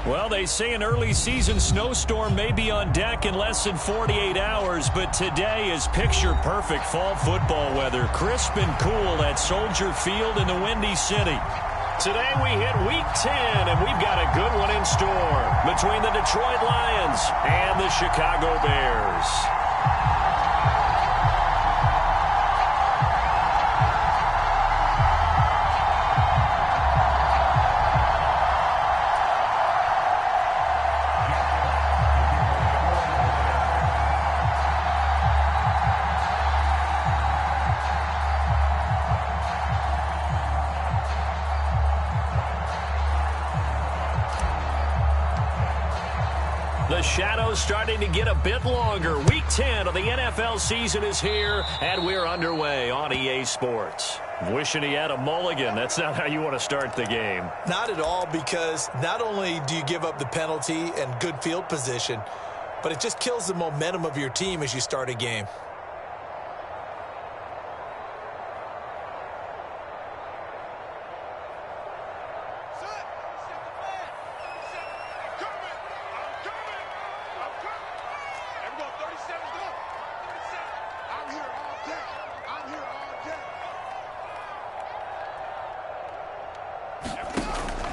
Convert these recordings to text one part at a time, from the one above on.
Well, they say an early season snowstorm may be on deck in less than 48 hours, but today is picture-perfect fall football weather. Crisp and cool at Soldier Field in the Windy City. Today we hit Week 10, and we've got a good one in store between the Detroit Lions and the Chicago Bears. The shadow's starting to get a bit longer. Week 10 of the NFL season is here, and we're underway on EA Sports. Wishing he had a mulligan. That's not how you want to start the game. Not at all, because not only do you give up the penalty and good field position, but it just kills the momentum of your team as you start a game.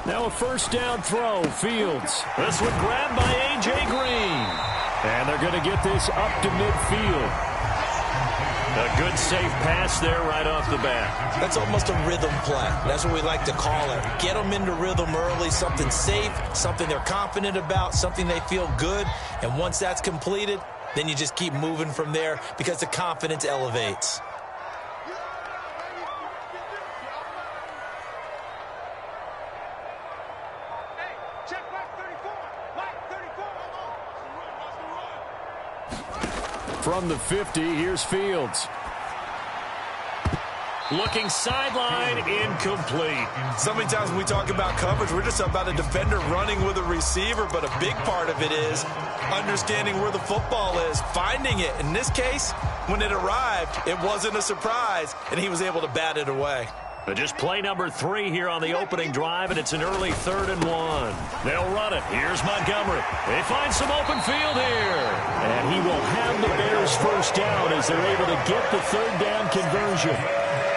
Now a first down throw, Fields. This one grabbed by A.J. Green. And they're going to get this up to midfield. A good safe pass there right off the bat. That's almost a rhythm play. That's what we like to call it. Get them into rhythm early, something safe, something they're confident about, something they feel good. And once that's completed, then you just keep moving from there because the confidence elevates. From the 50, here's Fields. Looking sideline, incomplete. So many times when we talk about coverage, we're just about a defender running with a receiver, but a big part of it is understanding where the football is, finding it. In this case, when it arrived, it wasn't a surprise, and he was able to bat it away. But just play number 3 here on the opening drive, and it's an early 3rd and 1. They'll run it. Here's Montgomery. They find some open field here. And he will have the Bears first down as they're able to get the 3rd down conversion.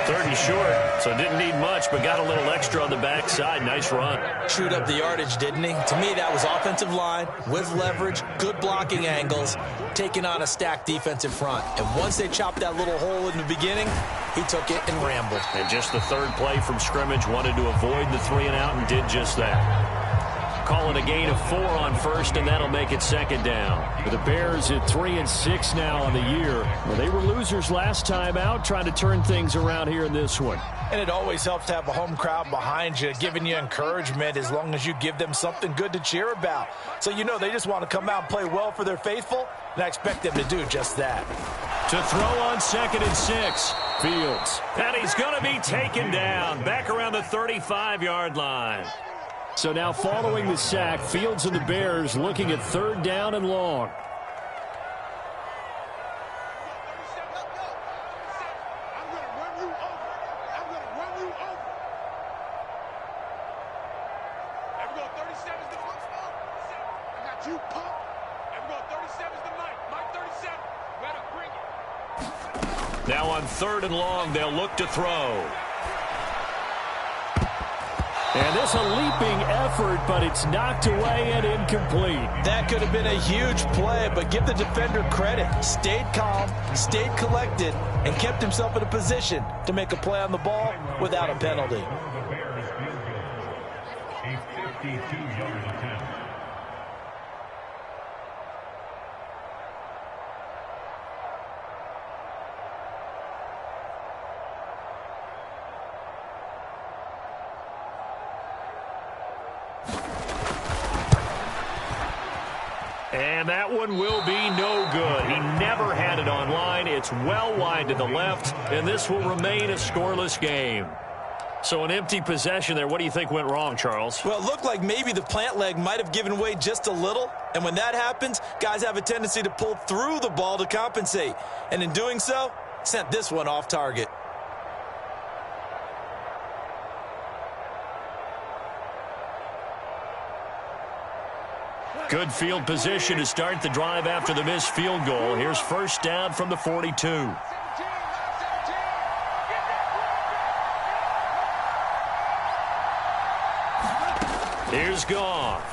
3rd and short, so didn't need much, but got a little extra on the backside. Nice run. Chewed up the yardage, didn't he? To me, that was offensive line with leverage, good blocking angles, taking on a stacked defensive front. And once they chopped that little hole in the beginning, he took it and rambled. And just the 3rd play from scrimmage, wanted to avoid the 3 and out and did just that. Call it a gain of 4 on first, and that'll make it 2nd down. The Bears at 3-6 now on the year. Well, they were losers last time out, trying to turn things around here in this one. And it always helps to have a home crowd behind you, giving you encouragement as long as you give them something good to cheer about. So you know they just want to come out and play well for their faithful, and I expect them to do just that. To throw on 2nd and 6, Fields. And he's going to be taken down back around the 35-yard line. So now following the sack, Fields and the Bears looking at 3rd down and long. Now on 3rd and long, they'll look to throw. And this a leaping effort, but it's knocked away and incomplete. That could have been a huge play, but give the defender credit. Stayed calm, stayed collected, and kept himself in a position to make a play on the ball without a penalty. A 52-yard attempt. And that one will be no good. He never had it on line. It's well wide to the left, and this will remain a scoreless game. So an empty possession there. What do you think went wrong, Charles? Well, it looked like maybe the plant leg might have given way just a little. And when that happens, guys have a tendency to pull through the ball to compensate. And in doing so, sent this one off target. Good field position to start the drive after the missed field goal. Here's first down from the 42. Here's Goff.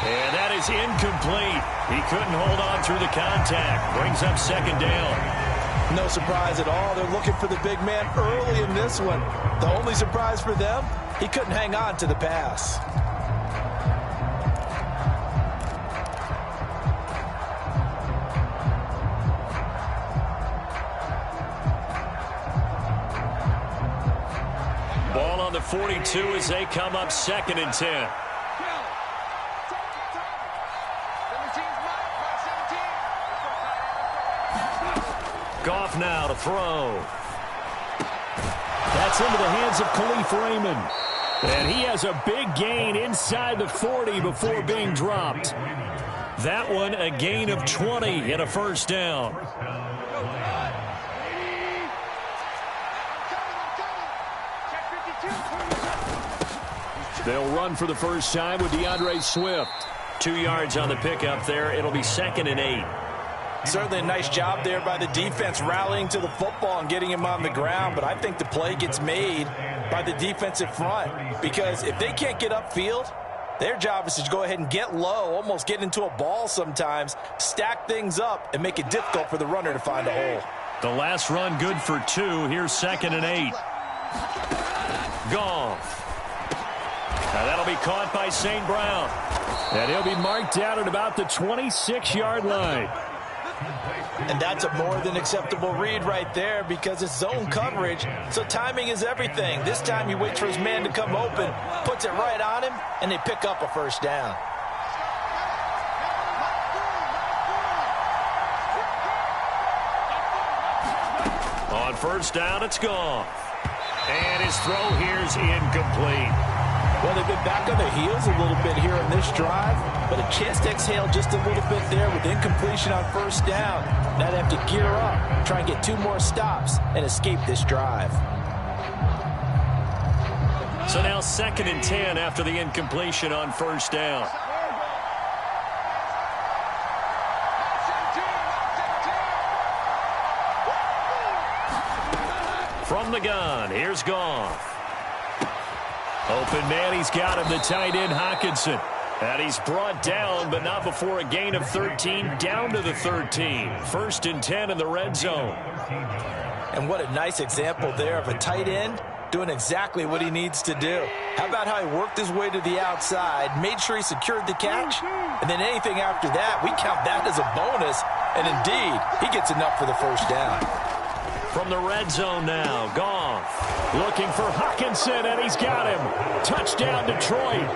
And that is incomplete. He couldn't hold on through the contact. Brings up second down. No surprise at all. They're looking for the big man early in this one. The only surprise for them, he couldn't hang on to the pass. Ball on the 42 as they come up 2nd and 10. Goff now to throw. That's into the hands of Khalif Raymond. And he has a big gain inside the 40 before being dropped. That one a gain of 20 and a first down. They'll run for the first time with DeAndre Swift. 2 yards on the pickup there. It'll be 2nd and 8. Certainly a nice job there by the defense rallying to the football and getting him on the ground, but I think the play gets made by the defensive front because if they can't get upfield, their job is to go ahead and get low, almost get into a ball sometimes, stack things up, and make it difficult for the runner to find a hole. The last run good for 2. Here's 2nd and 8. Goff. Now that'll be caught by St. Brown. And he'll be marked down at about the 26-yard line. And that's a more than acceptable read right there because it's zone coverage, so timing is everything. This time he waits for his man to come open, puts it right on him, and they pick up a first down. On first down, it's Goff. And his throw here's incomplete. Well, they've been back on their heels a little bit here in this drive, but a chance to exhale just a little bit there with incompletion on first down. Now they have to gear up, try and get 2 more stops, and escape this drive. So now 2nd and 10 after the incompletion on first down. From the gun, here's Goff. Open man, he's got him, the tight end, Hockenson. And he's brought down, but not before a gain of 13, down to the 13. 1st and 10 in the red zone. And what a nice example there of a tight end doing exactly what he needs to do. How about how he worked his way to the outside, made sure he secured the catch, and then anything after that, we count that as a bonus. And indeed, he gets enough for the first down. From the red zone now, Goff looking for Hockenson, and he's got him. Touchdown, Detroit.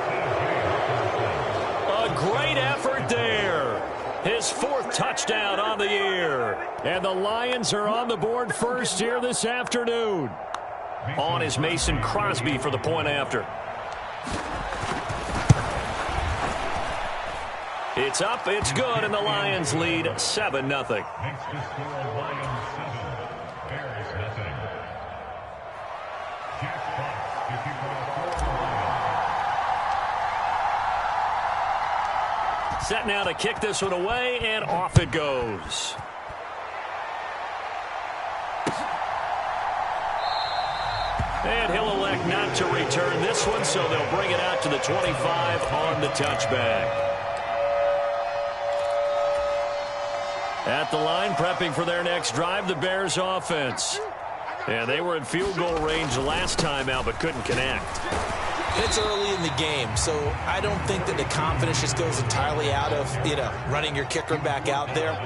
A great effort there. His 4th touchdown on the year. And the Lions are on the board first here this afternoon. On is Mason Crosby for the point after. It's up, it's good, and the Lions lead 7-0. Set now to kick this one away, and off it goes. And he'll elect not to return this one, so they'll bring it out to the 25 on the touchback. At the line, prepping for their next drive, the Bears offense. And they were in field goal range last time out, but couldn't connect. It's early in the game, so I don't think that the confidence just goes entirely out of, running your kicker back out there.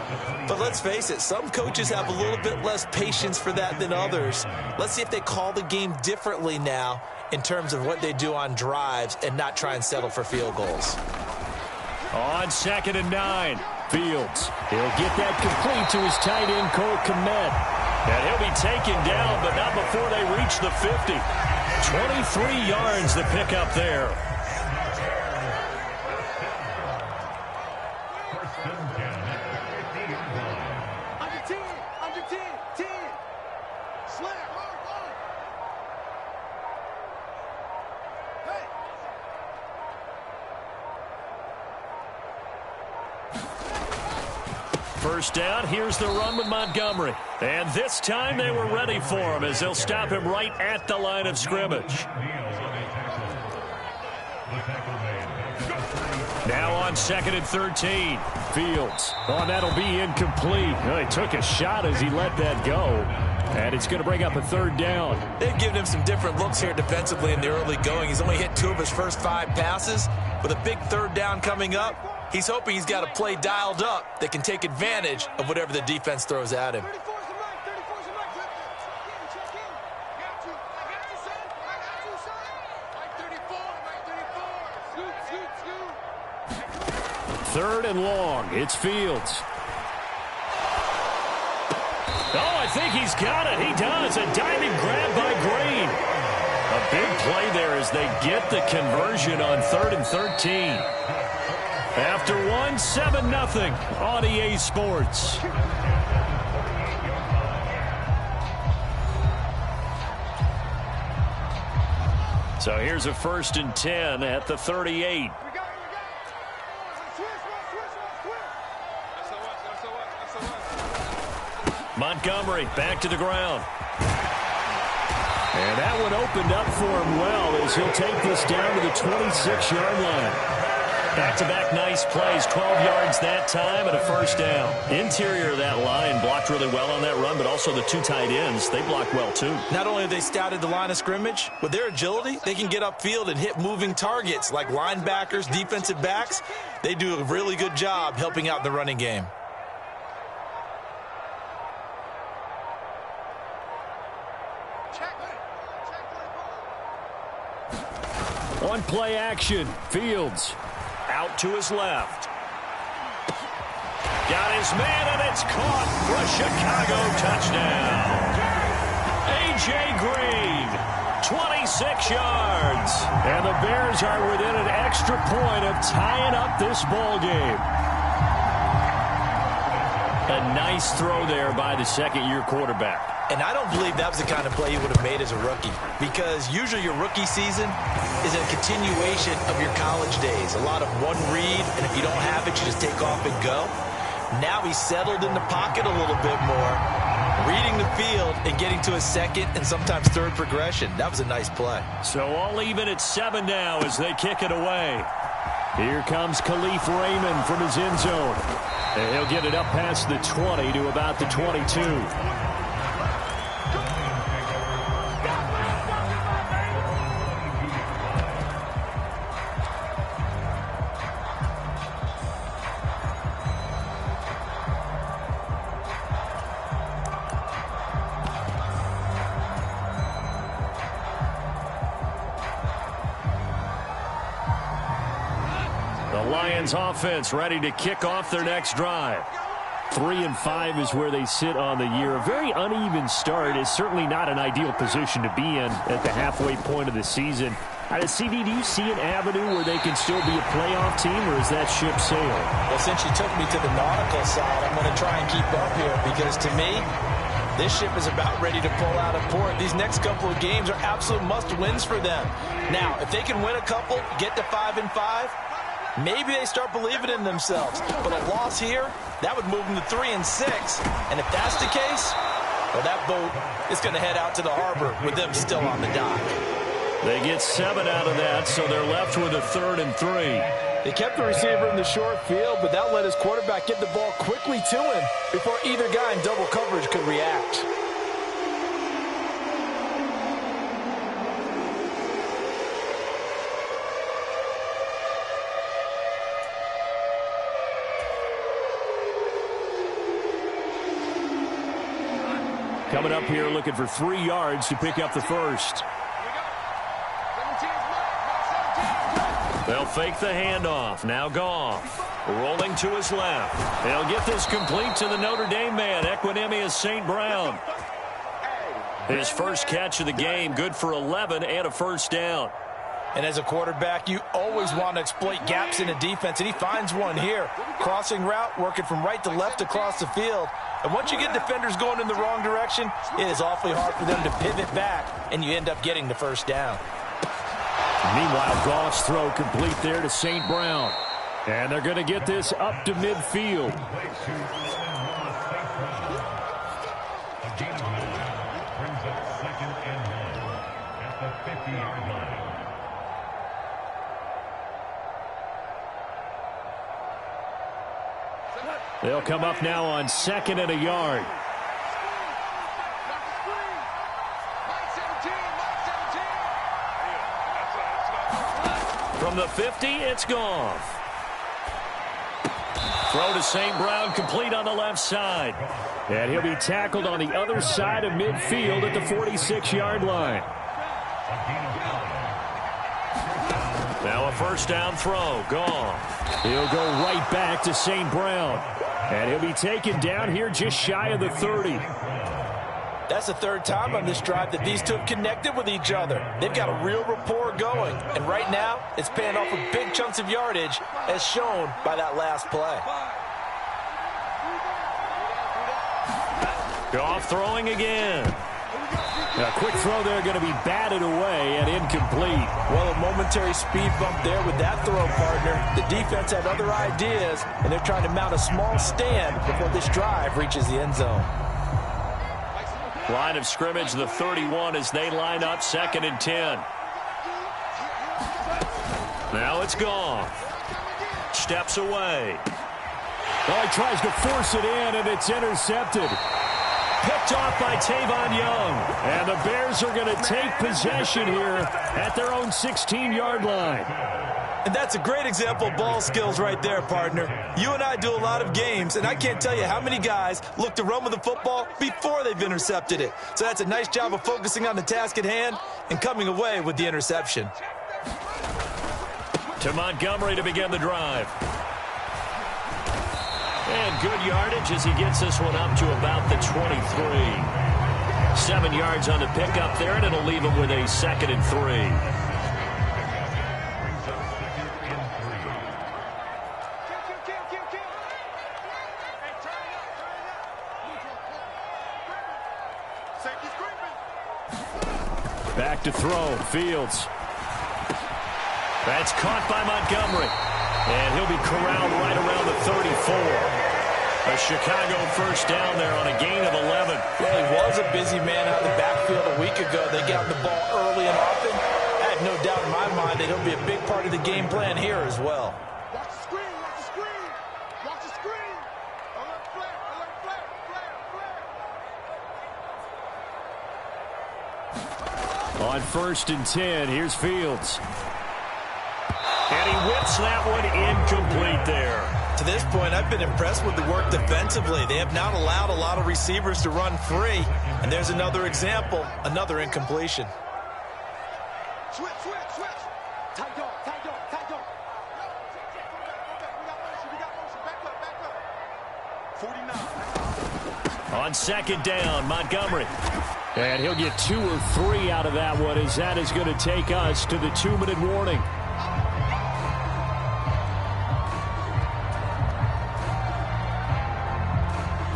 But let's face it, some coaches have a little bit less patience for that than others. Let's see if they call the game differently now in terms of what they do on drives and not try and settle for field goals. On 2nd and 9, Fields. He'll get that complete to his tight end, Cole Kmet. And he'll be taken down, but not before they reach the 50. 23 yards to pick up there. Under 10. Slap. Hey. first down. Here's the run with Montgomery. And this time they were ready for him as they'll stop him right at the line of scrimmage. Now on 2nd and 13. Fields. Oh, that'll be incomplete. Oh, he took a shot as he let that go. And it's going to bring up a 3rd down. They've given him some different looks here defensively in the early going. He's only hit 2 of his first 5 passes. With a big 3rd down coming up, he's hoping he's got a play dialed up that can take advantage of whatever the defense throws at him. Third and long. It's Fields. Oh, I think he's got it. He does. A diving grab by Green. A big play there as they get the conversion on 3rd and 13. After 1, 7-0 on EA Sports. So here's a 1st and 10 at the 38. Montgomery back to the ground. And that one opened up for him well as he'll take this down to the 26-yard line. Back-to-back nice plays, 12 yards that time and a 1st down. Interior of that line blocked really well on that run, but also the 2 tight ends, they blocked well too. Not only have they scouted the line of scrimmage, with their agility, they can get upfield and hit moving targets like linebackers, defensive backs. They do a really good job helping out in the running game. On play action, Fields out to his left. Got his man, and it's caught for a Chicago touchdown. A.J. Green, 26 yards. And the Bears are within an extra point of tying up this ball game. A nice throw there by the 2nd-year quarterback. And I don't believe that was the kind of play he would have made as a rookie, because usually your rookie season is a continuation of your college days. A lot of one read, and if you don't have it, you just take off and go. Now he's settled in the pocket a little bit more, reading the field and getting to a 2nd and sometimes 3rd progression. That was a nice play. So all even at 7 now as they kick it away. Here comes Khalif Raymond from his end zone. And he'll get it up past the 20 to about the 22. Lions offense ready to kick off their next drive. 3-5 is where they sit on the year. A very uneven start is certainly not an ideal position to be in at the halfway point of the season. CD, do you see an avenue where they can still be a playoff team, or is that ship sailed? Well, since you took me to the nautical side, I'm going to try and keep up here, because to me, this ship is about ready to pull out of port. These next couple of games are absolute must-wins for them. Now, if they can win a couple, get to 5-5, maybe they start believing in themselves. But a loss here, that would move them to 3-6. And if that's the case, well, that boat is going to head out to the harbor with them still on the dock. They get 7 out of that, so they're left with a 3rd and 3. They kept the receiver in the short field, but that let his quarterback get the ball quickly to him before either guy in double coverage could react. Coming up here looking for 3 yards to pick up the 1st. They'll fake the handoff. Now Goff rolling to his left. They'll get this complete to the Notre Dame man, Equinemius St. Brown. His first catch of the game, good for 11 and a 1st down. And as a quarterback, you always want to exploit gaps in the defense, and he finds one here. Crossing route, working from right to left across the field. And once you get defenders going in the wrong direction, it is awfully hard for them to pivot back, and you end up getting the 1st down. Meanwhile, Goff's throw complete there to St. Brown. And they're going to get this up to midfield. 2nd and 1 at the 50-yard line. They'll come up now on 2nd and a yard. From the 50, it's Goff. Throw to St. Brown, complete on the left side. And he'll be tackled on the other side of midfield at the 46-yard line. Now a first down throw. Goff. He'll go right back to St. Brown. And he'll be taken down here just shy of the 30. That's the third time on this drive that these two have connected with each other. They've got a real rapport going. And right now, it's paying off with big chunks of yardage, as shown by that last play. Goff throwing again. A quick throw there, going to be batted away and incomplete. Well, a momentary speed bump there with that throw, partner. The defense had other ideas, and they're trying to mount a small stand before this drive reaches the end zone. Line of scrimmage, the 31, as they line up 2nd and 10. Now it's Goff. Steps away. Oh, he tries to force it in, and it's intercepted. Picked off by Tavon Young. And the Bears are going to take possession here at their own 16-yard line. And that's a great example of ball skills right there, partner. You and I do a lot of games, and I can't tell you how many guys look to run with the football before they've intercepted it. So that's a nice job of focusing on the task at hand and coming away with the interception. To Montgomery to begin the drive. And good yardage as he gets this one up to about the 23. 7 yards on the pickup there, and it'll leave him with a 2nd and 3. Back to throw. Fields. That's caught by Montgomery. And he'll be corralled right around the 34. A Chicago first down there on a gain of 11. Well, he was a busy man out of the backfield a week ago. They got the ball early and often. I have no doubt in my mind that he'll be a big part of the game plan here as well. Watch the screen, watch the screen. Watch the screen. Alert flare, alert flare, flare, flare. On 1st and 10, here's Fields. And he whips that one incomplete there. To this point, I've been impressed with the work defensively. They have not allowed a lot of receivers to run free. And there's another example, another incompletion. Switch, switch, switch. Tight dog, tight dog, tight dog. We got motion, back up, 49. On 2nd down, Montgomery. And he'll get 2 or 3 out of that one, as that is going to take us to the 2-minute warning.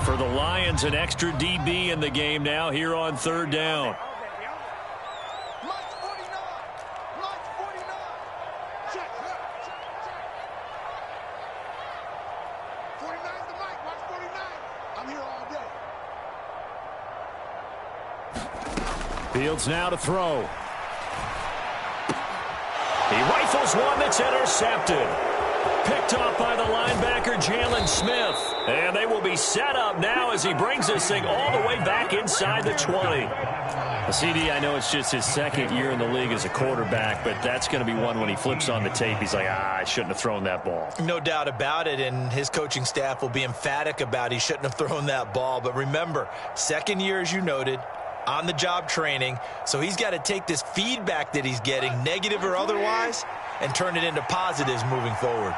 For the Lions, an extra DB in the game now here on 3rd down. Mike's 49. Mike's 49. Check. 49's the Mike. Mike's 49. I'm here all day. Fields now to throw. He rifles one that's intercepted. Picked off by the linebacker, Jalen Smith. And they will be set up now as he brings this thing all the way back inside the 20. CD, I know it's just his 2nd year in the league as a quarterback, but that's going to be one when he flips on the tape. He's like, I shouldn't have thrown that ball. No doubt about it, and his coaching staff will be emphatic about he shouldn't have thrown that ball. But remember, 2nd year, as you noted, on-the-job training, so he's got to take this feedback that he's getting, negative or otherwise, and turn it into positives moving forward.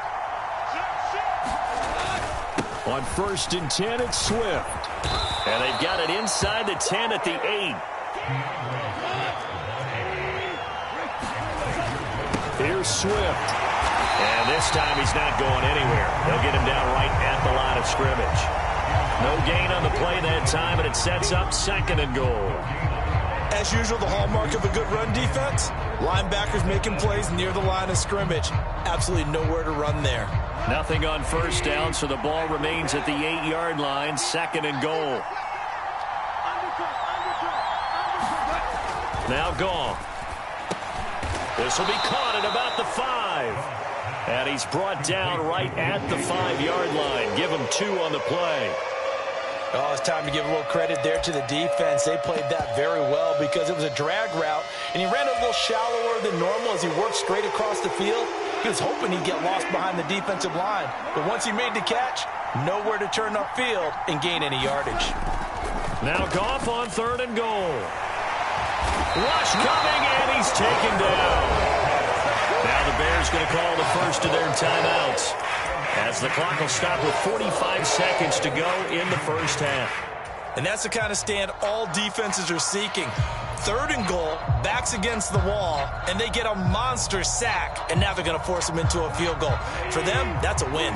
On 1st and 10, it's Swift. And they've got it inside the 10 at the 8. Here's Swift. And this time he's not going anywhere. They'll get him down right at the line of scrimmage. No gain on the play that time, and it sets up 2nd and goal. As usual, the hallmark of a good run defense, linebackers making plays near the line of scrimmage. Absolutely nowhere to run there. Nothing on 1st down, so the ball remains at the 8-yard line, 2nd and goal. Now gone. This will be caught at about the 5. And he's brought down right at the 5-yard line. Give him 2 on the play. Oh, it's time to give a little credit there to the defense. They played that very well because it was a drag route, and he ran a little shallower than normal as he worked straight across the field. He was hoping he'd get lost behind the defensive line. But once he made the catch, nowhere to turn upfield and gain any yardage. Now Goff on 3rd and goal. Rush coming, and he's taken down. Now the Bears going to call the first of their timeouts, as the clock will stop with 45 seconds to go in the first half. And that's the kind of stand all defenses are seeking. 3rd and goal, backs against the wall, and they get a monster sack, and now they're going to force them into a field goal. For them, that's a win.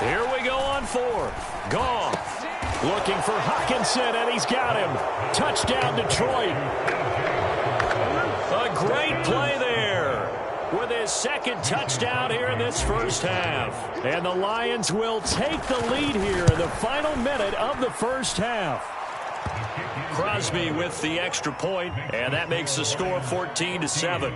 Here we go on 4th. Goff looking for Hockenson, and he's got him. Touchdown, Detroit. A great play there with his 2nd touchdown here in this first half. And the Lions will take the lead here in the final minute of the first half. Crosby with the extra point, and that makes the score 14-7.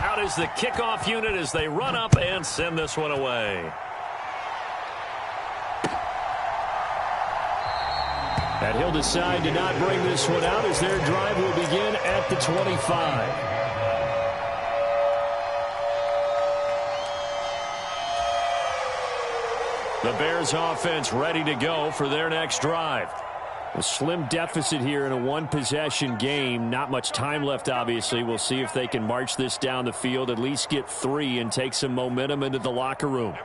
Out is the kickoff unit as they run up and send this one away. And he'll decide to not bring this one out as their drive will begin at the 25. The Bears offense ready to go for their next drive. A slim deficit here in a one-possession game. Not much time left, obviously. We'll see if they can march this down the field, at least get 3, and take some momentum into the locker room.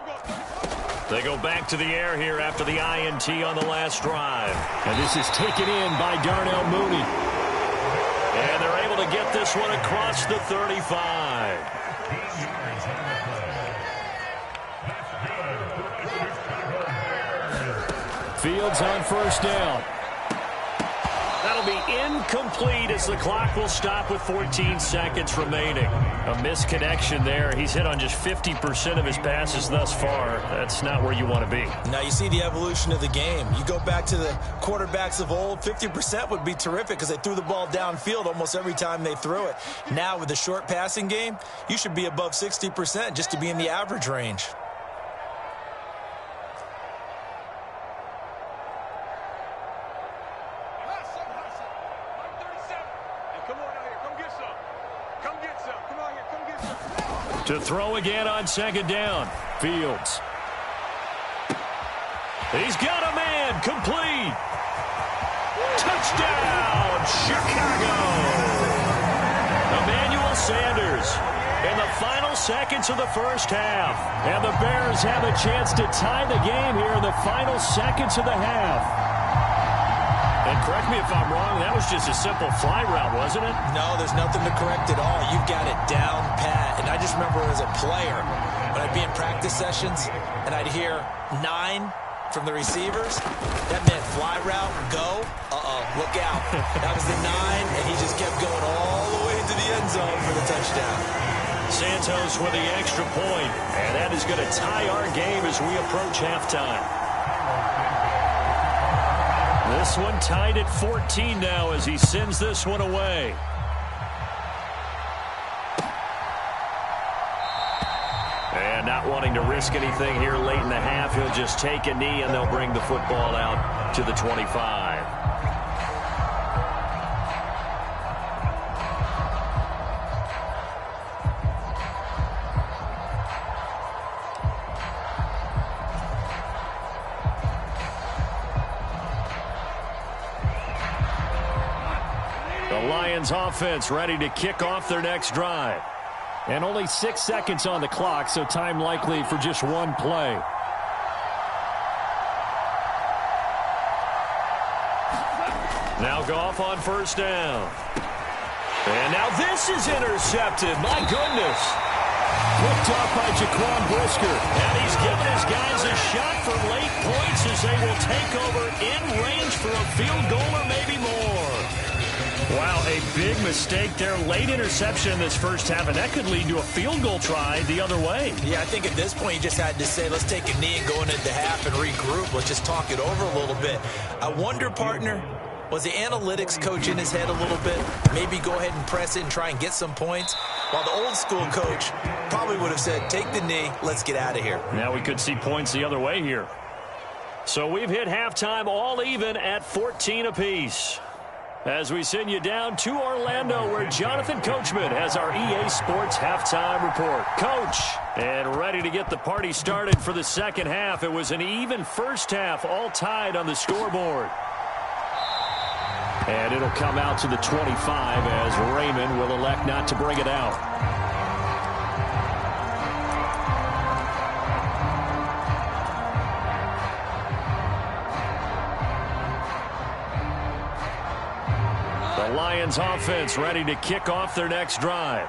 They go back to the air here after the INT on the last drive. And this is taken in by Darnell Mooney. And they're able to get this one across the 35. Fields on 1st down. That'll be incomplete as the clock will stop with 14 seconds remaining. A misconnection there. He's hit on just 50% of his passes thus far. That's not where you want to be. Now you see the evolution of the game. You go back to the quarterbacks of old, 50% would be terrific because they threw the ball downfield almost every time they threw it. Now with the short passing game, you should be above 60% just to be in the average range. To throw again on 2nd down. Fields. He's got a man. Complete. Touchdown, Chicago. Emmanuel Sanders in the final seconds of the first half. And the Bears have a chance to tie the game here in the final seconds of the half. And correct me if I'm wrong, that was just a simple fly route, wasn't it? No, there's nothing to correct at all. You've got it down pat. And I just remember as a player, when I'd be in practice sessions and I'd hear 9 from the receivers, that meant fly route, go, look out. That was the 9, and he just kept going all the way into the end zone for the touchdown. Santos with the extra point, and that is going to tie our game as we approach halftime. This one tied at 14 now as he sends this one away. And not wanting to risk anything here late in the half, he'll just take a knee and they'll bring the football out to the 25. Lions offense ready to kick off their next drive. And only 6 seconds on the clock, so time likely for just one play. Now Goff on 1st down. And now this is intercepted. My goodness. Picked off by Jaquan Brisker. And he's given his guys a shot for late points as they will take over in range for a field goal or maybe more. Wow, a big mistake there. Late interception in this first half, and that could lead to a field goal try the other way. Yeah, I think at this point you just had to say, let's take a knee and go into the half and regroup. Let's just talk it over a little bit. I wonder, partner, was the analytics coach in his head a little bit? Maybe go ahead and press it and try and get some points? While the old school coach probably would have said, take the knee, let's get out of here. Now we could see points the other way here. So we've hit halftime all even at 14 apiece. As we send you down to Orlando, where Jonathan Coachman has our EA Sports halftime report. Coach, and ready to get the party started for the second half. It was an even first half, all tied on the scoreboard. And it'll come out to the 25 as Raymond will elect not to bring it out. The Lions offense ready to kick off their next drive.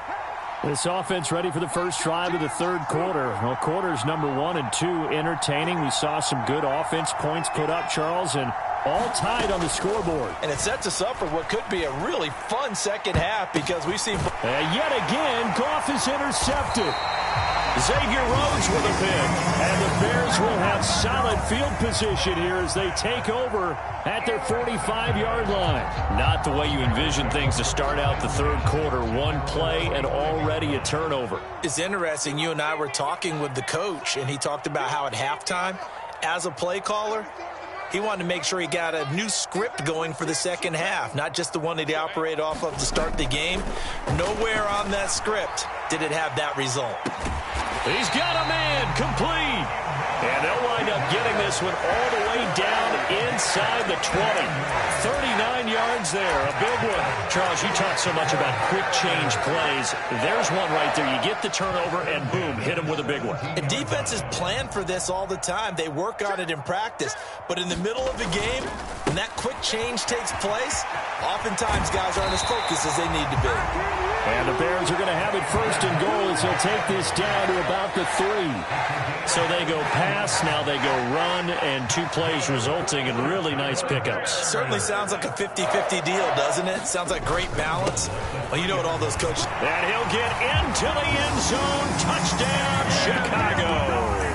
This offense ready for the first drive of the third quarter. Well, quarters number 1 and 2 entertaining. We saw some good offense points put up, Charles, and all tied on the scoreboard. And it sets us up for what could be a really fun second half because we've seen... And yet again, Goff is intercepted. Xavier Rhodes with a pick. And the Bears will have solid field position here as they take over at their 45-yard line. Not the way you envision things to start out the third quarter. One play and already a turnover. It's interesting. You and I were talking with the coach, and he talked about how at halftime, as a play caller, he wanted to make sure he got a new script going for the second half, not just the one that he operated off of to start the game. Nowhere on that script did it have that result. He's got a man complete. And they'll wind up getting this one all the way down inside the 20. 39 yards there, a big one. Charles, you talk so much about quick change plays. There's one right there. You get the turnover and boom, hit him with a big one. And defenses plan for this all the time. They work on it in practice. But in the middle of the game, when that quick change takes place, oftentimes guys aren't as focused as they need to be. And the Bears are going to have it first and goal as they'll take this down to about the 3. So they go pass, now they go run, and 2 plays resulting in really nice pickups. Certainly sounds like a 50-50 deal, doesn't it? Sounds like great balance. Well, you know what all those coaches... And he'll get into the end zone. Touchdown, Chicago.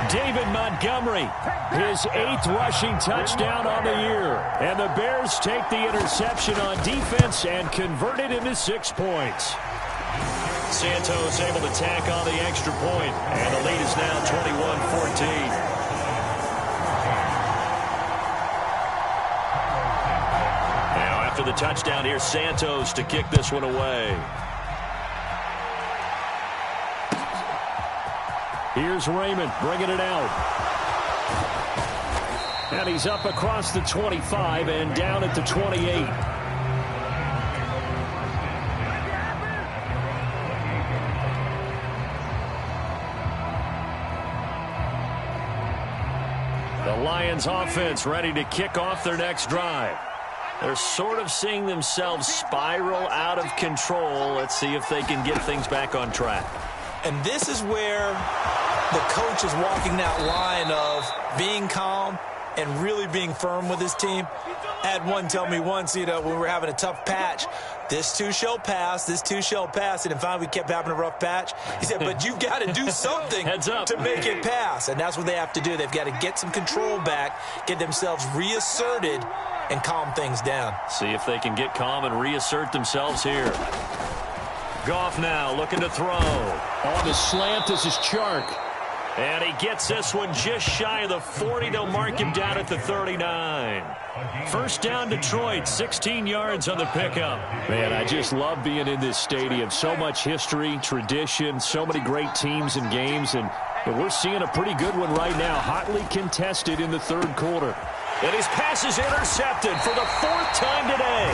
David Montgomery, his 8th rushing touchdown on the year. And the Bears take the interception on defense and convert it into 6 points. Santos able to tack on the extra point, and the lead is now 21-14. Now after the touchdown, here's Santos to kick this one away. Here's Raymond bringing it out. And he's up across the 25 and down at the 28. The Lions offense ready to kick off their next drive. They're sort of seeing themselves spiral out of control. Let's see if they can get things back on track. And this is where the coach is walking that line of being calm and really being firm with his team. I had one tell me once, when we were having a tough patch, this too shall pass, this too shall pass. And finally we kept having a rough patch. He said, but you've got to do something to make it pass. And that's what they have to do. They've got to get some control back, get themselves reasserted, and calm things down. See if they can get calm and reassert themselves here. Goff now looking to throw. On the slant, this is Chark. And he gets this one just shy of the 40. They'll mark him down at the 39. First down, Detroit, 16 yards on the pickup. Man, I just love being in this stadium. So much history, tradition, so many great teams and games, and we're seeing a pretty good one right now, hotly contested in the third quarter. And his pass is intercepted for the 4th time today.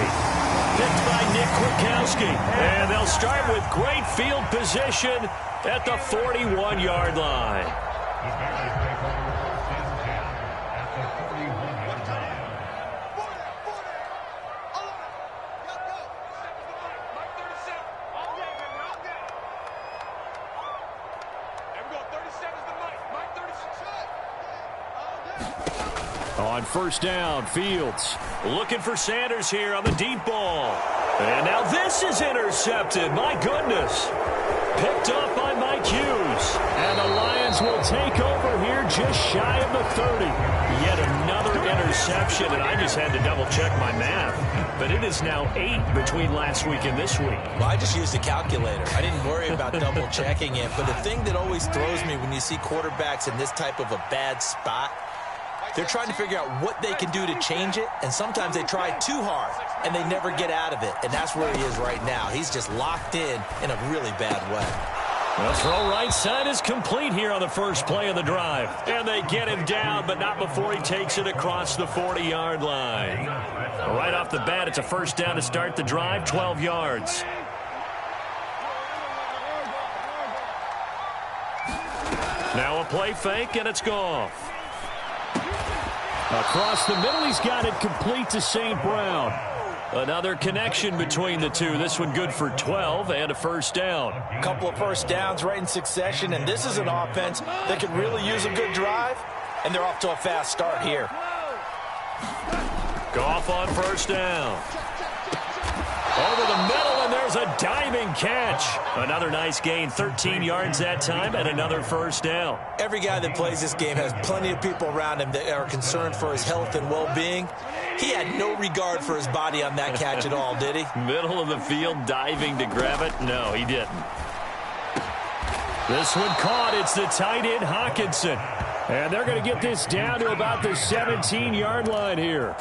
Picked by Nick Kwiatkowski. And they'll start with great field position at the 41-yard line. On first down, Fields. Looking for Sanders here on the deep ball. And now this is intercepted. My goodness. Picked off by Mike Hughes. And the Lions will take over here just shy of the 30. Yet another interception, and I just had to double-check my math. But it is now 8 between last week and this week. Well, I just used a calculator. I didn't worry about double-checking it. But the thing that always throws me when you see quarterbacks in this type of a bad spot, they're trying to figure out what they can do to change it, and sometimes they try too hard, and they never get out of it. And that's where he is right now. He's just locked in a really bad way. The throw right side is complete here on the first play of the drive. And they get him down, but not before he takes it across the 40-yard line. Right off the bat, it's a first down to start the drive, 12 yards. Now a play fake, and it's Goff. Across the middle, he's got it complete to St. Brown. Another connection between the two. This one good for 12 and a first down. A couple of first downs right in succession, and this is an offense that could really use a good drive, and they're off to a fast start here. Goff on first down. Over the middle, and there's a diving catch. Another nice gain, 13 yards that time, and another first down. Every guy that plays this game has plenty of people around him that are concerned for his health and well-being. He had no regard for his body on that catch at all, did he? Middle of the field, diving to grab it? No, he didn't. This one caught. It's the tight end, Hawkinson. And they're going to get this down to about the 17-yard line here.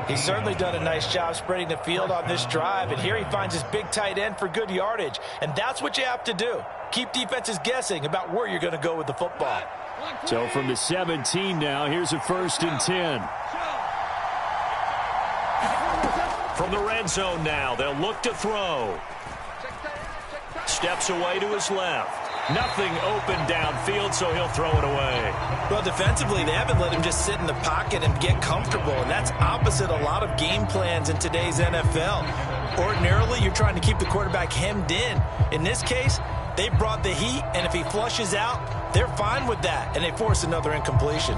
He's certainly done a nice job spreading the field on this drive, and here he finds his big tight end for good yardage. And that's what you have to do. Keep defenses guessing about where you're going to go with the football. So from the 17 now, here's a 1st and 10. From the red zone now, they'll look to throw. Steps away to his left. Nothing open downfield, so he'll throw it away. Well, defensively, they haven't let him just sit in the pocket and get comfortable, and that's opposite a lot of game plans in today's NFL. Ordinarily, you're trying to keep the quarterback hemmed in. In this case, they brought the heat, and if he flushes out, they're fine with that, and they force another incompletion.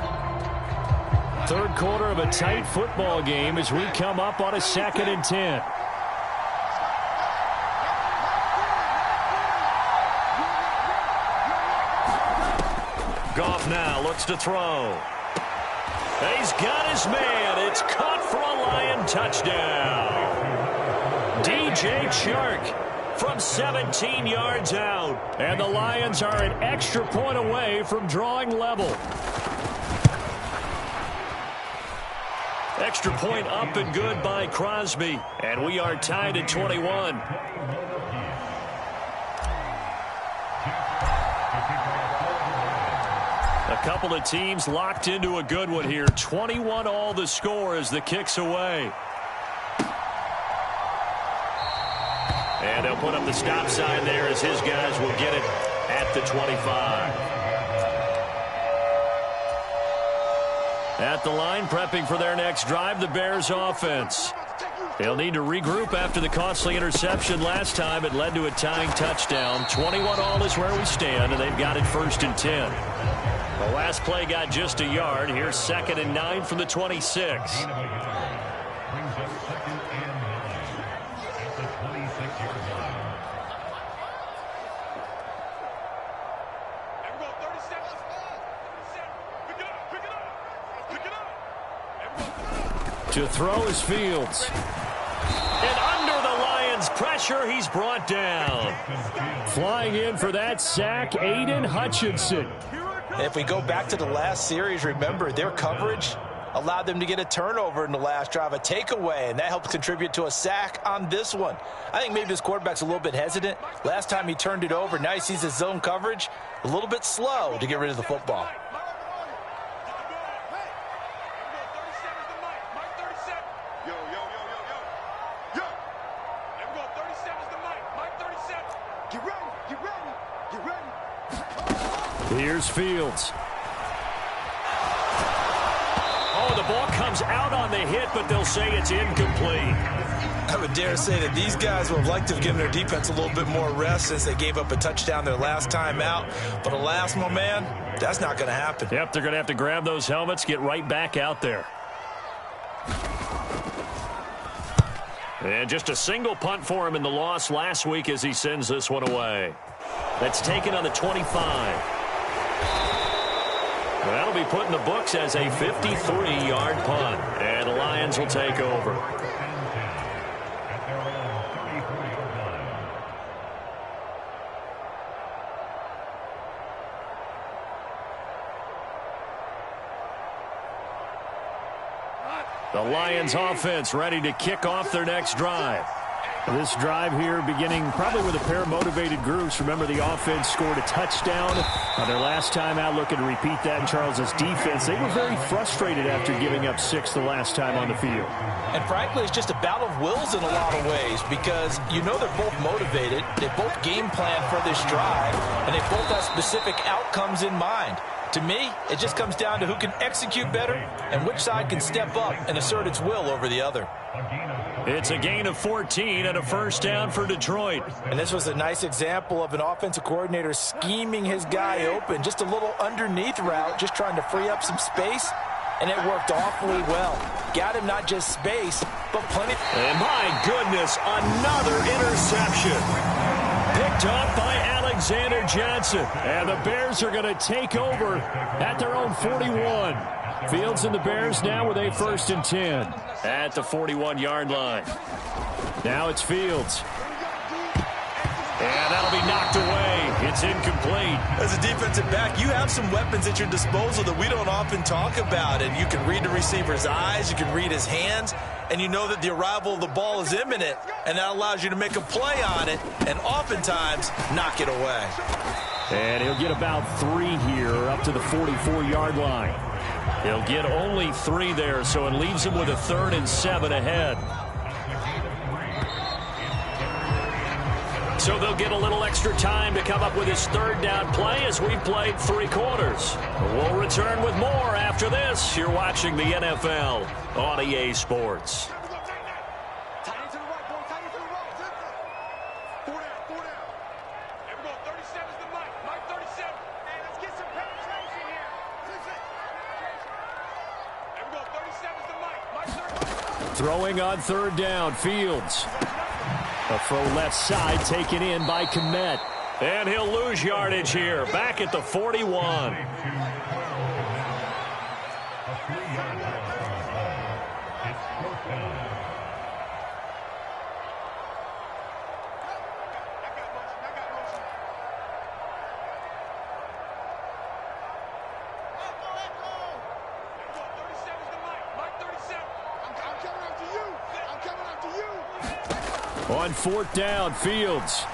Third quarter of a tight football game as we come up on a 2nd and 10. Goff now looks to throw. He's got his man. It's caught for a Lion touchdown. DJ Chark from 17 yards out. And the Lions are an extra point away from drawing level. Extra point up and good by Crosby. And we are tied at 21. A couple of teams locked into a good one here. 21 all the score as the kick's away. And they'll put up the stop sign there as his guys will get it at the 25. At the line, prepping for their next drive, the Bears offense. They'll need to regroup after the costly interception last time. It led to a tying touchdown. 21 all is where we stand, and they've got it 1st and 10. The last play got just a yard. Here's 2nd and 9 from the 26. To throw is Fields. And under the Lions' pressure, he's brought down. Flying in for that sack, Aiden Hutchinson. If we go back to the last series, remember, their coverage allowed them to get a turnover in the last drive, a takeaway, and that helped contribute to a sack on this one. I think maybe this quarterback's a little bit hesitant. Last time he turned it over, now he sees his zone coverage a little bit slow to get rid of the football. Here's Fields. Oh, the ball comes out on the hit, but they'll say it's incomplete. I would dare say that these guys would have liked to have given their defense a little bit more rest since they gave up a touchdown their last time out. But alas, my man, that's not going to happen. Yep, they're going to have to grab those helmets, get right back out there. And just a single punt for him in the loss last week as he sends this one away. That's taken on the 25. That'll be put in the books as a 53-yard punt. And the Lions will take over. The Lions offense ready to kick off their next drive. This drive here beginning probably with a pair of motivated groups. Remember, the offense scored a touchdown on their last time out, looking to repeat that in Charles's defense. They were very frustrated after giving up 6 the last time on the field. And frankly, it's just a battle of wills in a lot of ways because you know they're both motivated. They both game plan for this drive, and they both have specific outcomes in mind. To me, it just comes down to who can execute better and which side can step up and assert its will over the other. It's a gain of 14 and a first down for Detroit. And this was a nice example of an offensive coordinator scheming his guy open. Just a little underneath route, just trying to free up some space, and it worked awfully well. Got him not just space, but plenty. And my goodness, another interception. Picked up by Alexander Johnson. And the Bears are going to take over at their own 41. Fields and the Bears now with a 1st and 10 at the 41-yard line. Now it's Fields. And that'll be knocked away. It's incomplete. As a defensive back, you have some weapons at your disposal that we don't often talk about. And you can read the receiver's eyes, you can read his hands, and you know that the arrival of the ball is imminent, and that allows you to make a play on it and oftentimes knock it away. And he'll get about 3 here up to the 44-yard line. He'll get only 3 there, so it leaves him with a 3rd and 7 ahead. So they'll get a little extra time to come up with his 3rd down play as we've played 3 quarters. We'll return with more after this. You're watching the NFL on EA Sports. Throwing on 3rd down, Fields. A throw left side taken in by Kmet. And he'll lose yardage here, back at the 41. On 4th down, Fields.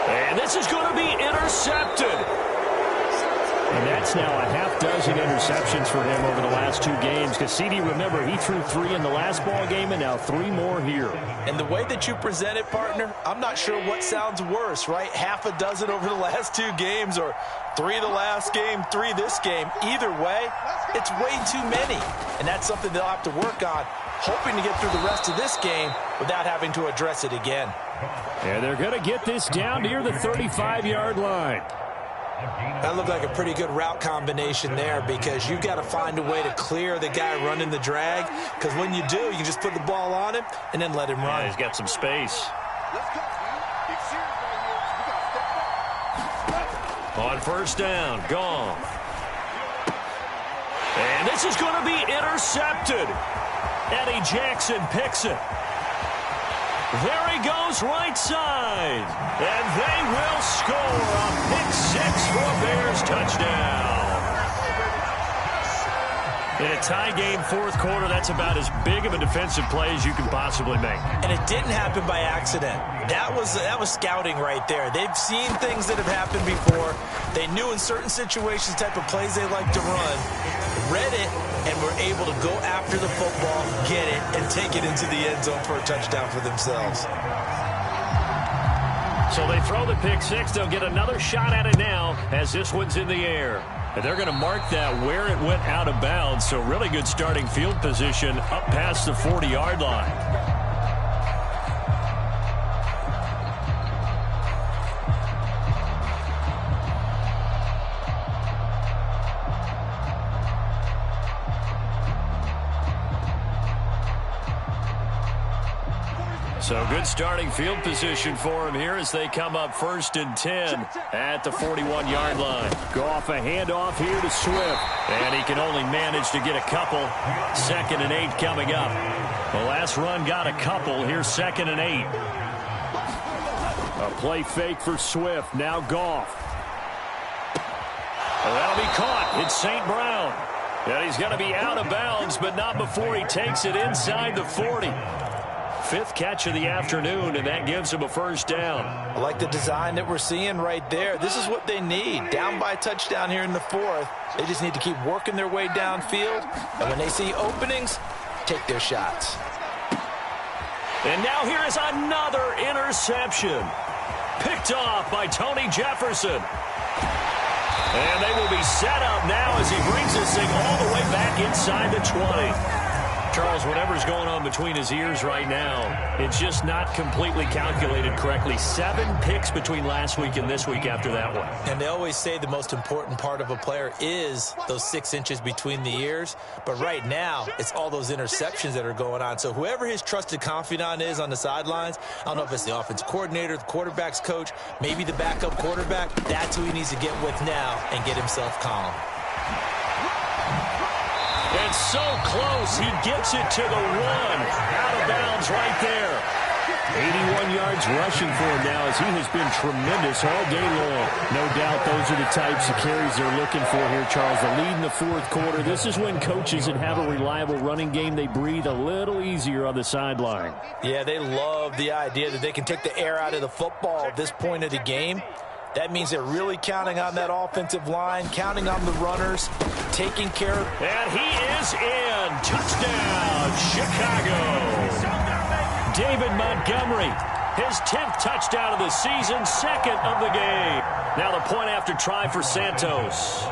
And this is going to be intercepted. And that's now a half-dozen interceptions for him over the last 2 games. Because, CD, remember, he threw 3 in the last ball game and now 3 more here. And the way that you present it, partner, I'm not sure what sounds worse, right? Half a dozen over the last 2 games or 3 the last game, 3 this game. Either way, it's way too many. And that's something they'll have to work on, hoping to get through the rest of this game without having to address it again. And they're going to get this down near the 35-yard line. That looked like a pretty good route combination there because you've got to find a way to clear the guy running the drag, because when you do, you can just put the ball on him and then let him run. Yeah, he's got some space. On 1st down, gone. And this is going to be intercepted. Eddie Jackson picks it. There he goes right side. And they will score a pick-6 for a Bears touchdown. In a tie game, 4th quarter, that's about as big of a defensive play as you can possibly make. And it didn't happen by accident. That was scouting right there. They've seen things that have happened before. They knew in certain situations the type of plays they like to run, read it, and were able to go after the football, get it, and take it into the end zone for a touchdown for themselves. So they throw the pick-6. They'll get another shot at it now as this one's in the air. And they're going to mark that where it went out of bounds. So really good starting field position up past the 40-yard line. So good starting field position for him here as they come up 1st and 10 at the 41-yard line. Goff, a handoff here to Swift. And he can only manage to get a couple. 2nd and 8 coming up. The last run got a couple. Here's 2nd and 8. A play fake for Swift. Now Goff. Well, that'll be caught. It's St. Brown. And he's going to be out of bounds, but not before he takes it inside the 40. 5th catch of the afternoon, and that gives him a 1st down. I like the design that we're seeing right there. This is what they need. Down by a touchdown here in the 4th. They just need to keep working their way downfield. And when they see openings, take their shots. And now here is another interception. Picked off by Tony Jefferson. And they will be set up now as he brings this thing all the way back inside the 20. Charles, whatever's going on between his ears right now, it's just not completely calculated correctly. 7 picks between last week and this week after that one. And they always say the most important part of a player is those 6 inches between the ears. But right now, it's all those interceptions that are going on. So whoever his trusted confidant is on the sidelines, I don't know if it's the offensive coordinator, the quarterback's coach, maybe the backup quarterback, that's who he needs to get with now and get himself calm. And so close, he gets it to the 1. Out of bounds right there. 81 yards rushing for him now as he has been tremendous all day long. No doubt those are the types of carries they're looking for here, Charles. The lead in the 4th quarter. This is when coaches that have a reliable running game, they breathe a little easier on the sideline. Yeah, they love the idea that they can take the air out of the football at this point of the game. That means they're really counting on that offensive line, counting on the runners, taking care of... And he is in. Touchdown, Chicago. David Montgomery, his 10th touchdown of the season, 2nd of the game. Now the point after try for Santos.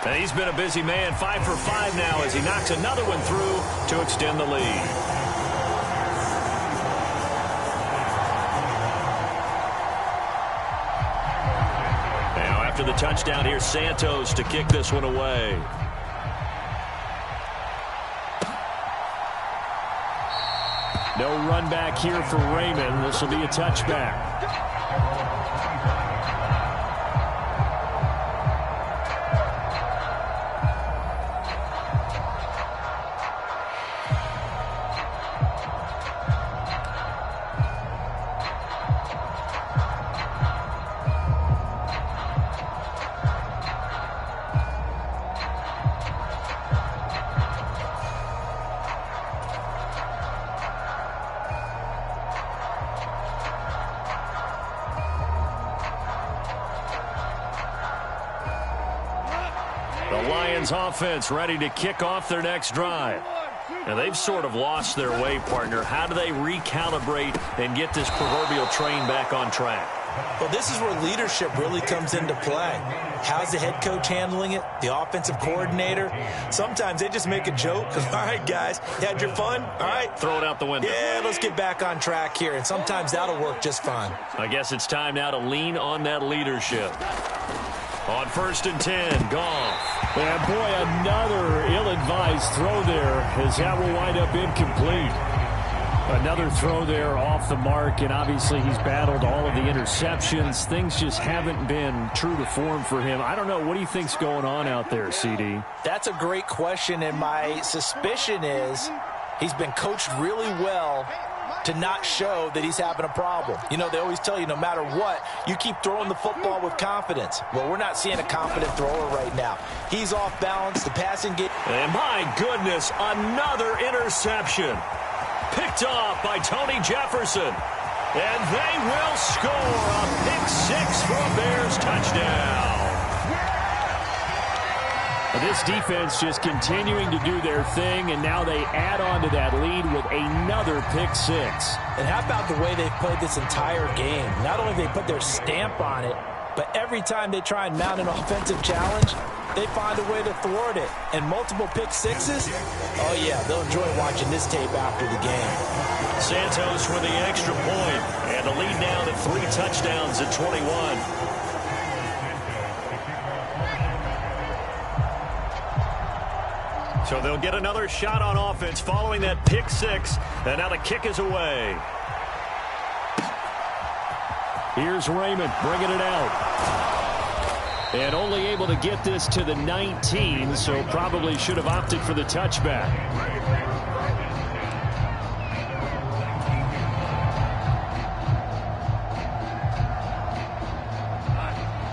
And he's been a busy man, 5 for 5 now as he knocks another one through to extend the lead. After the touchdown, here's Santos to kick this one away. No run back here for Raymond. This will be a touchback. Offense ready to kick off their next drive. Now they've sort of lost their way, partner. How do they recalibrate and get this proverbial train back on track? Well, this is where leadership really comes into play. How's the head coach handling it? The offensive coordinator? Sometimes they just make a joke. All right, guys, you had your fun? All right. Throw it out the window. Yeah, let's get back on track here. And sometimes that'll work just fine. I guess it's time now to lean on that leadership. On 1st and 10, Goff. And boy, another ill-advised throw there as that will wind up incomplete. Another throw there off the mark, and obviously he's battled all of the interceptions. Things just haven't been true to form for him. I don't know. What do you think's going on out there, CD? That's a great question, and my suspicion is he's been coached really well to not show that he's having a problem. You know, they always tell you no matter what, you keep throwing the football with confidence. Well, we're not seeing a confident thrower right now. He's off balance. The passing game. And my goodness, another interception. Picked off by Tony Jefferson. And they will score a pick 6 for a Bears touchdown. This defense just continuing to do their thing, and now they add on to that lead with another pick six. And how about the way they've played this entire game? Not only have they put their stamp on it, but every time they try and mount an offensive challenge, they find a way to thwart it. And multiple pick sixes? Oh, yeah, they'll enjoy watching this tape after the game. Santos with the extra point, and the lead now to 3 touchdowns at 21. So they'll get another shot on offense following that pick six, and now the kick is away. Here's Raymond bringing it out. And only able to get this to the 19, so probably should have opted for the touchback.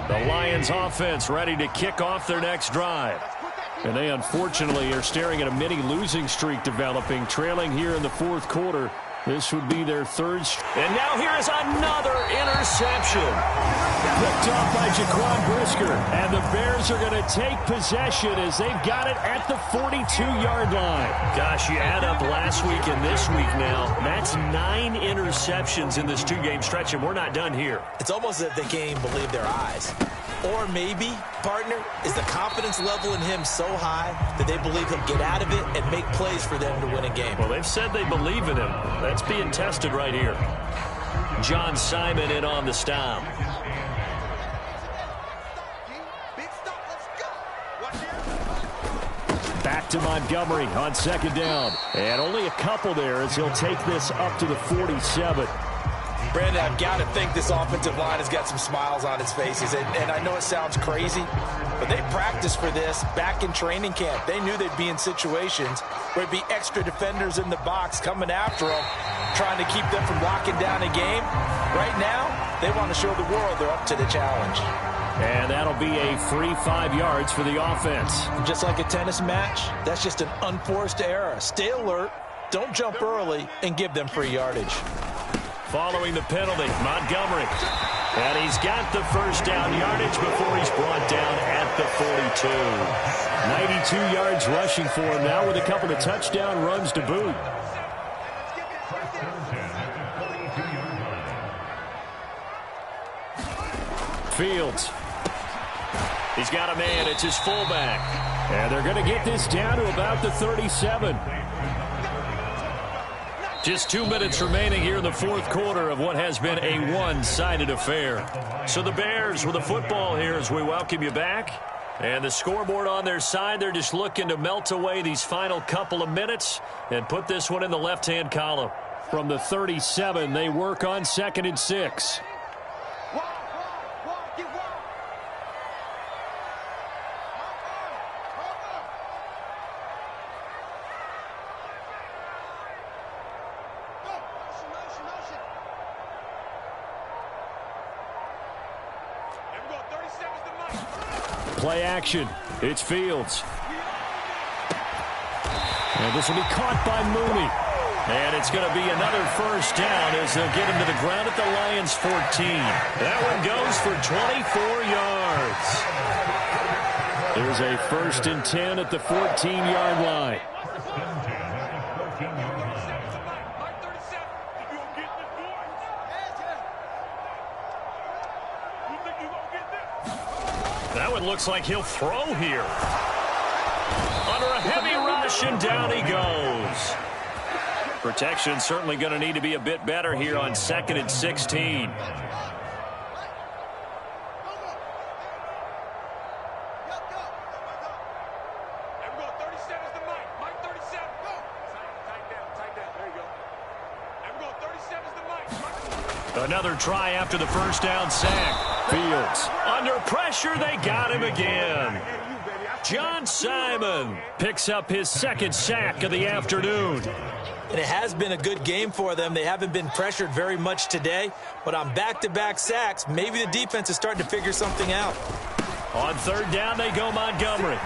The Lions offense ready to kick off their next drive. And they unfortunately are staring at a mini losing streak developing, trailing here in the fourth quarter. This would be their third. And now here is another interception. Picked off by Jaquan Brisker. And the Bears are going to take possession as they've got it at the 42-yard line. Gosh, you add up last week and this week now. That's 9 interceptions in this 2-game stretch, and we're not done here. It's almost as if they can't even believe their eyes. Or maybe, partner, is the confidence level in him so high that they believe he'll get out of it and make plays for them to win a game. Well, they've said they believe in him. That's being tested right here. John Simon in on the stop. Back to Montgomery on second down. And only a couple there as he'll take this up to the 47. Brandon, I've got to think this offensive line has got some smiles on its faces. And I know it sounds crazy, but they practiced for this back in training camp. They knew they'd be in situations where there'd be extra defenders in the box coming after them, trying to keep them from locking down a game. Right now, they want to show the world they're up to the challenge. And that'll be a free 5 yards for the offense. Just like a tennis match, that's just an unforced error. Stay alert, don't jump early, and give them free yardage. Following the penalty, Montgomery. And he's got the first down yardage before he's brought down at the 42. 92 yards rushing for him now with a couple of touchdown runs to boot. Fields. He's got a man. It's his fullback. And they're going to get this down to about the 37. Just 2 minutes remaining here in the fourth quarter of what has been a one-sided affair. So the Bears with the football here as we welcome you back. And the scoreboard on their side, they're just looking to melt away these final couple of minutes and put this one in the left-hand column. From the 37, they work on 2nd and 6. Play action. It's Fields. And this will be caught by Mooney. And it's going to be another first down as they'll get him to the ground at the Lions' 14. That one goes for 24 yards. There's a 1st and 10 at the 14-yard line. That one looks like he'll throw here. Under a heavy rush, and down he goes. Protection certainly going to need to be a bit better here on 2nd and 16. Another try after the first down sack. Fields. Under pressure, they got him again. John Simon picks up his 2nd sack of the afternoon. And it has been a good game for them. They haven't been pressured very much today, but on back-to-back sacks, maybe the defense is starting to figure something out. On 3rd down, they go Montgomery.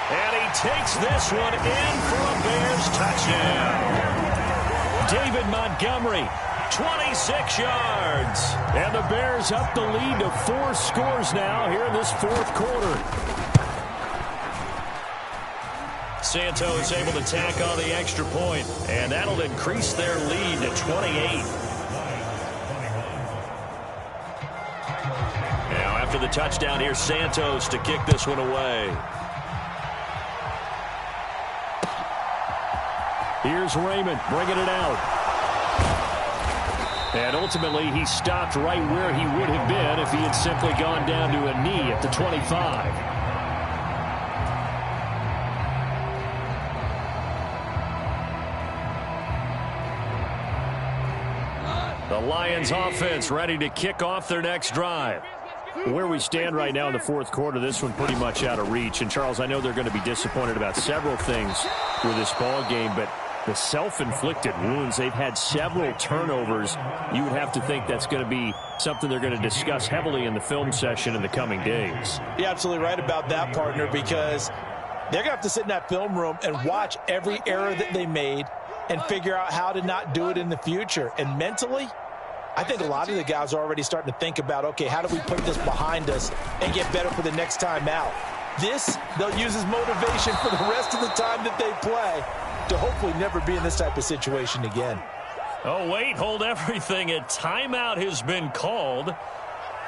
And he takes this one in for a Bears touchdown. David Montgomery, 26 yards. And the Bears up the lead to 4 scores now here in this fourth quarter. Santos able to tack on the extra point, and that'll increase their lead to 28. Now, after the touchdown, here's Santos to kick this one away. Here's Raymond bringing it out. And ultimately, he stopped right where he would have been if he had simply gone down to a knee at the 25. The Lions offense ready to kick off their next drive. Where we stand right now in the fourth quarter, this one pretty much out of reach. And, Charles, I know they're going to be disappointed about several things with this ball game, but the self-inflicted wounds, they've had several turnovers. You would have to think that's going to be something they're going to discuss heavily in the film session in the coming days. You're absolutely right about that, partner, because they're going to have to sit in that film room and watch every error that they made and figure out how to not do it in the future. And mentally, I think a lot of the guys are already starting to think about, okay, how do we put this behind us and get better for the next time out? This, they'll use as motivation for the rest of the time that they play to hopefully never be in this type of situation again. Oh, wait, hold everything. A timeout has been called.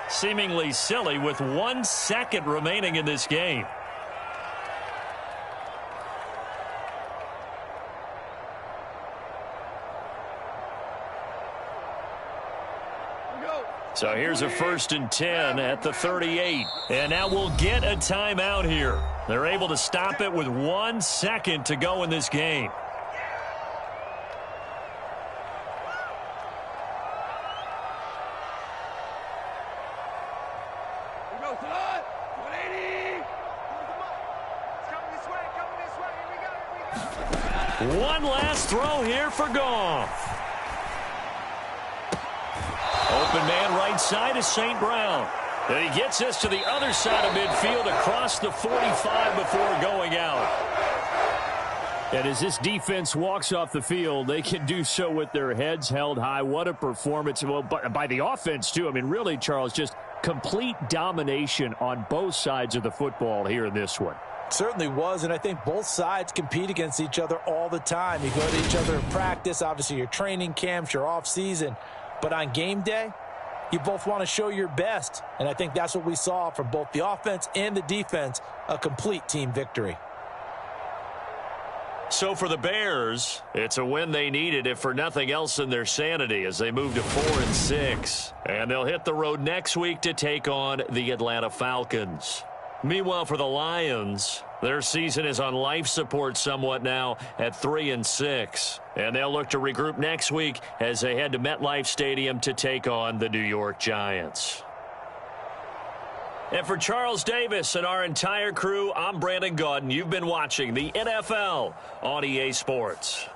Seemingly silly with 1 second remaining in this game. So here's a 1st and 10 at the 38. And now we'll get a timeout here. They're able to stop it with 1 second to go in this game. One last throw here for Goff. Open man right side is St. Brown. And he gets this to the other side of midfield across the 45 before going out. And as this defense walks off the field, they can do so with their heads held high. What a performance. Well, by the offense, too. I mean, really, Charles, just complete domination on both sides of the football here in this one. Certainly was, and I think both sides compete against each other all the time. You go to each other in practice, obviously your training camps, your off-season. But on game day, you both want to show your best. And I think that's what we saw from both the offense and the defense, a complete team victory. So for the Bears, it's a win they needed, if for nothing else in their sanity, as they move to 4-6. And they'll hit the road next week to take on the Atlanta Falcons. Meanwhile, for the Lions, their season is on life support somewhat now at 3-6. And they'll look to regroup next week as they head to MetLife Stadium to take on the New York Giants. And for Charles Davis and our entire crew, I'm Brandon Gaudin. You've been watching the NFL on EA Sports.